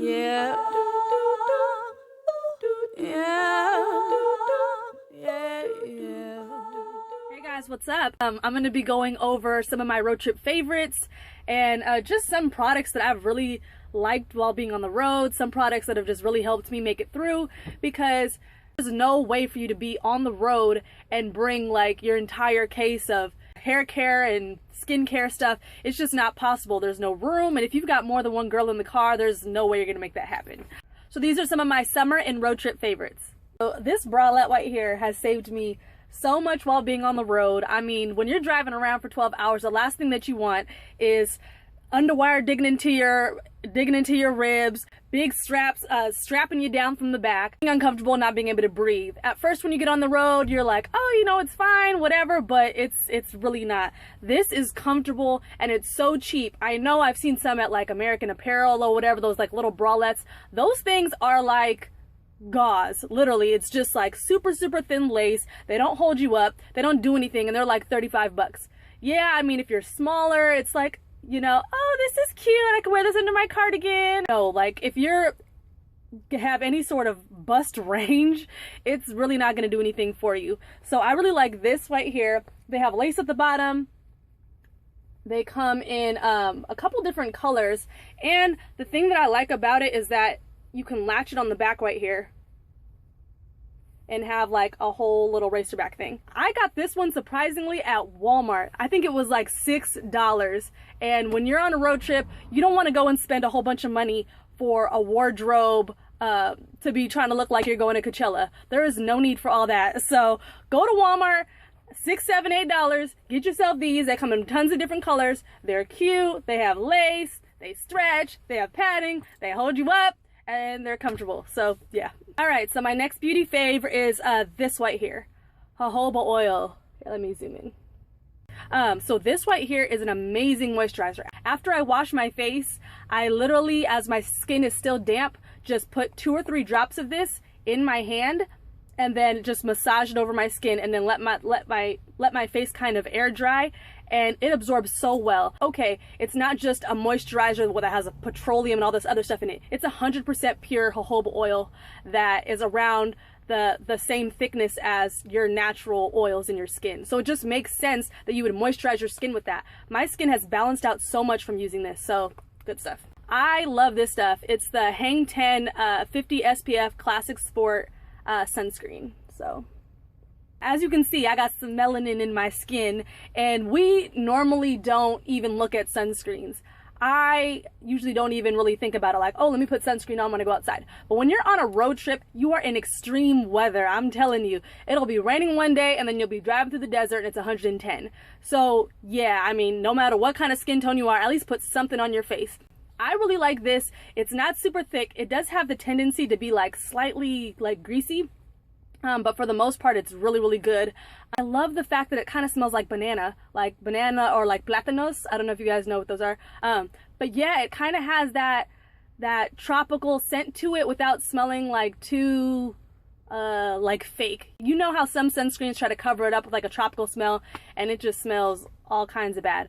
Yeah. Hey guys, what's up? I'm going to be going over some of my road trip favorites and just some products that I've really liked while being on the road, some products that have just really helped me make it through, because there's no way for you to be on the road and bring like your entire case of hair care and skincare stuff. It's just not possible. There's no room, and if you've got more than one girl in the car, there's no way you're gonna make that happen. So these are some of my summer and road trip favorites. So this bralette right here has saved me so much while being on the road. I mean, when you're driving around for 12 hours, the last thing that you want is underwire digging into your ribs, big straps strapping you down from the back, being uncomfortable, not being able to breathe. At first, when you get on the road, you're like, oh, you know, it's fine, whatever, but it's really not. This is comfortable and it's so cheap. I know I've seen some at like American Apparel or whatever, those like little bralettes. Those things are like gauze. Literally, it's just like super thin lace. They don't hold you up, they don't do anything, and they're like 35 bucks. Yeah, I mean, if you're smaller, it's like, you know, oh, this is cute, I can wear this under my cardigan. No, like if you're have any sort of bust range, it's really not going to do anything for you. So I really like this right here. They have lace at the bottom. They come in a couple different colors, and the thing that I like about it is that you can latch it on the back right here and have like a whole little racer back thing. I got this one surprisingly at Walmart. I think it was like $6. And when you're on a road trip, you don't want to go and spend a whole bunch of money for a wardrobe to be trying to look like you're going to Coachella. There is no need for all that. So go to Walmart, $6, $7, $8, get yourself these. They come in tons of different colors. They're cute, they have lace, they stretch, they have padding, they hold you up, and they're comfortable. So yeah. All right, so my next beauty fave is this right here, jojoba oil. Here, let me zoom in. So this right here is an amazing moisturizer. After I wash my face, I literally, as my skin is still damp, just put 2 or 3 drops of this in my hand and then just massage it over my skin, and then let my face kind of air dry, and it absorbs so well. Okay, it's not just a moisturizer that has a petroleum and all this other stuff in it. It's 100% pure jojoba oil that is around the same thickness as your natural oils in your skin. So it just makes sense that you would moisturize your skin with that. My skin has balanced out so much from using this, so good stuff. I love this stuff. It's the Hang 10 50 SPF Classic Sport sunscreen. So as you can see, I got some melanin in my skin, and we normally don't even look at sunscreens. I usually don't even really think about it like, oh, let me put sunscreen on when I go outside. But when you're on a road trip, you are in extreme weather. I'm telling you, it'll be raining one day and then you'll be driving through the desert and it's 110. So yeah, I mean, no matter what kind of skin tone you are, at least put something on your face. I really like this. It's not super thick. It does have the tendency to be like slightly like greasy, but for the most part, it's really good. I love the fact that it kind of smells like banana or like plátanos. I don't know if you guys know what those are. But yeah, it kind of has that tropical scent to it without smelling like too like fake. You know how some sunscreens try to cover it up with like a tropical smell, and it just smells all kinds of bad.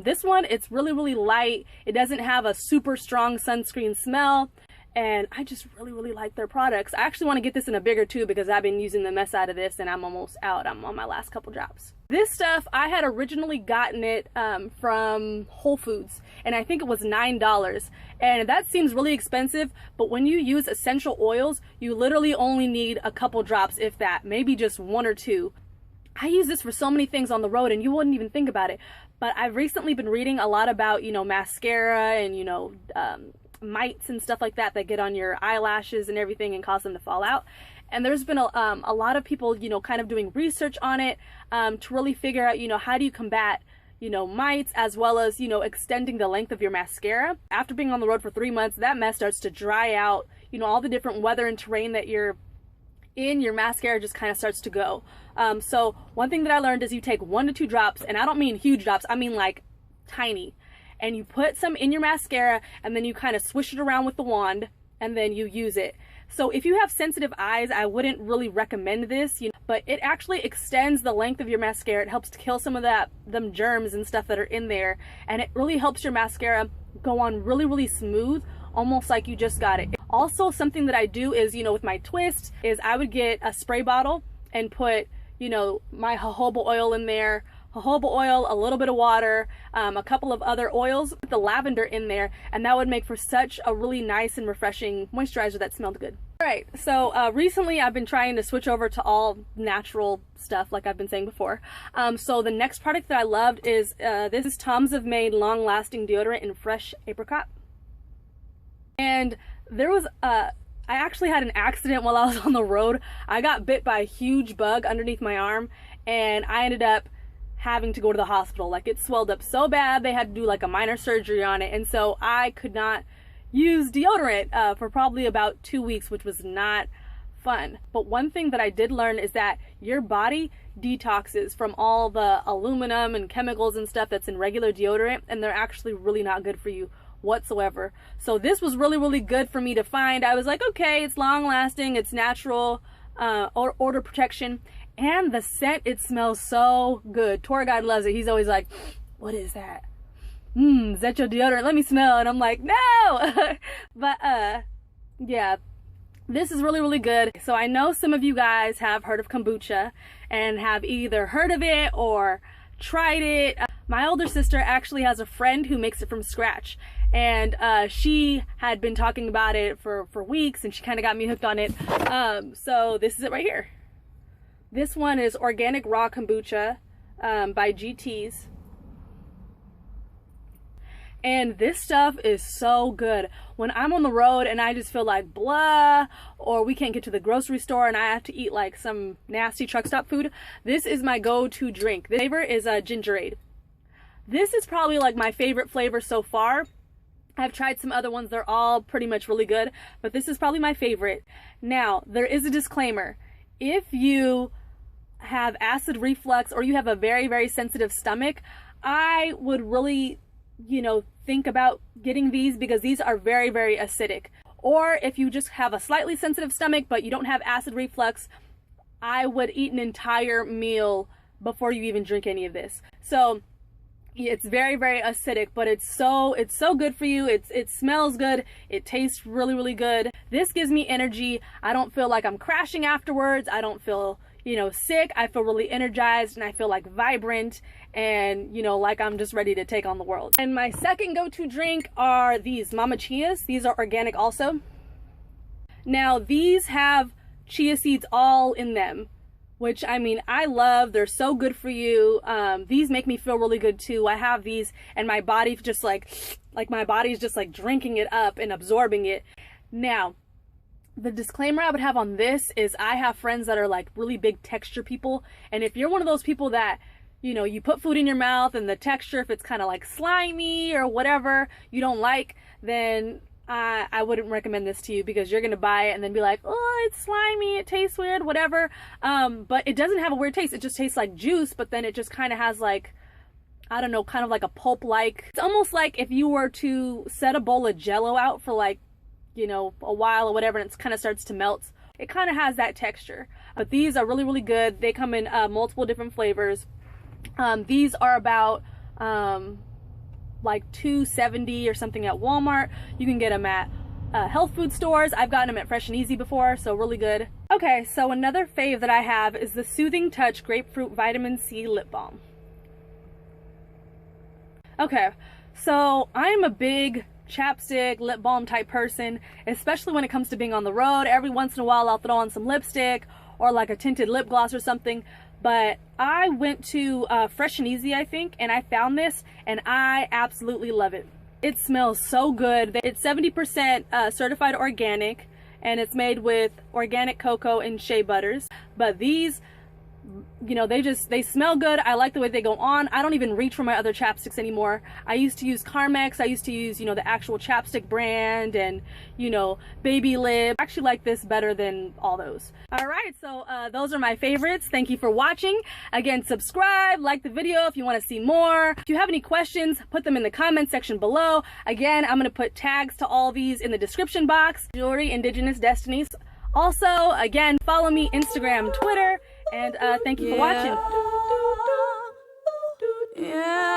This one, it's really light. It doesn't have a super strong sunscreen smell, and I just really like their products. I actually want to get this in a bigger tube because I've been using the mess out of this and I'm almost out. I'm on my last couple drops. This stuff, I had originally gotten it from Whole Foods, and I think it was $9, and that seems really expensive, but when you use essential oils, you literally only need a couple drops, if that, maybe just 1 or 2. I use this for so many things on the road and you wouldn't even think about it, but I've recently been reading a lot about, you know, mascara and, you know, mites and stuff like that get on your eyelashes and everything and cause them to fall out. And there's been a lot of people, you know, kind of doing research on it to really figure out, you know, how do you combat, you know, mites, as well as, you know, extending the length of your mascara. After being on the road for 3 months, that mess starts to dry out. You know, all the different weather and terrain that you're in, your mascara just kind of starts to go. So one thing that I learned is you take 1 to 2 drops, and I don't mean huge drops, I mean like tiny, and you put some in your mascara, and then you kind of swish it around with the wand, and then you use it. So if you have sensitive eyes, I wouldn't really recommend this, you know, but it actually extends the length of your mascara. It helps to kill some of them germs and stuff that are in there, and it really helps your mascara go on really smooth almost like you just got it. Also, something that I do is, you know, with my twist is I would get a spray bottle and put, you know, my jojoba oil in there, jojoba oil, a little bit of water, a couple of other oils, with the lavender in there, and that would make for such a really nice and refreshing moisturizer that smelled good. Alright, so recently I've been trying to switch over to all natural stuff like I've been saying before. So the next product that I loved is this is Tom's of Maine Long Lasting Deodorant in Fresh Apricot. And there was I actually had an accident while I was on the road. I got bit by a huge bug underneath my arm, and I ended up having to go to the hospital. Like, it swelled up so bad they had to do like a minor surgery on it, and so I could not use deodorant for probably about 2 weeks, which was not fun. But one thing that I did learn is that your body detoxes from all the aluminum and chemicals and stuff that's in regular deodorant, and they're actually really not good for you whatsoever. So this was really good for me to find. I was like, okay, it's long lasting, it's natural, odor protection, and the scent, it smells so good. Tour guide loves it. He's always like, what is that? Is that your deodorant? Let me smell. And I'm like, no. But yeah, this is really good. So I know some of you guys have heard of kombucha and have either heard of it or tried it. My older sister actually has a friend who makes it from scratch, and she had been talking about it for weeks, and she kind of got me hooked on it. So this is it right here. This one is Organic Raw Kombucha by GT's. And this stuff is so good. When I'm on the road and I just feel like blah, or we can't get to the grocery store and I have to eat like some nasty truck stop food, this is my go-to drink. The flavor is Gingerade. This is probably like my favorite flavor so far. I've tried some other ones, they're all pretty much really good, but this is probably my favorite. Now, there is a disclaimer. If you have acid reflux or you have a very sensitive stomach, I would really, you know, think about getting these, because these are very acidic. Or if you just have a slightly sensitive stomach but you don't have acid reflux, I would eat an entire meal before you even drink any of this. So it's very acidic, but it's so good for you. It smells good, it tastes really good. This gives me energy. I don't feel like I'm crashing afterwards. I don't feel, you know, sick. I feel really energized, and I feel like vibrant, and, you know, like I'm just ready to take on the world. And my second go-to drink are these Mama Chias. These are organic also. Now these have chia seeds all in them, which, I mean, I love. They're so good for you. These make me feel really good too. I have these and my body just like my body's just like drinking it up and absorbing it. Now, the disclaimer I would have on this is I have friends that are like really big texture people, and if you're one of those people that, you know, you put food in your mouth and the texture, if it's kind of like slimy or whatever you don't like, then I wouldn't recommend this to you, because you're gonna buy it and then be like, oh, it's slimy, it tastes weird, whatever. But it doesn't have a weird taste. It just tastes like juice, but then it just kind of has like, I don't know, kind of like a pulp like. It's almost like if you were to set a bowl of Jello out for like, you know, a while or whatever, and it kind of starts to melt. It kind of has that texture. But these are really good. They come in multiple different flavors. These are about like $2.70 or something at Walmart. You can get them at health food stores. I've gotten them at Fresh and Easy before, so really good. Okay, so another fave that I have is the Soothing Touch Grapefruit Vitamin C Lip Balm. Okay, so I'm a big chapstick, lip balm type person, especially when it comes to being on the road. Every once in a while I'll throw on some lipstick or like a tinted lip gloss or something. But I went to Fresh and Easy, I think, and I found this, and I absolutely love it. It smells so good. It's 70% certified organic, and it's made with organic cocoa and shea butters. But these, you know, they smell good. I like the way they go on. I don't even reach for my other chapsticks anymore. I used to use Carmex. I used to use, you know, the actual chapstick brand, and, you know, Baby Lip. I actually like this better than all those. All right, so those are my favorites. Thank you for watching. Again, subscribe, like the video if you want to see more. If you have any questions, put them in the comment section below. Again, I'm going to put tags to all these in the description box. Jewelry Indigenous Destinies. Also, again, follow me Instagram, Twitter, and thank you for watching. Yeah.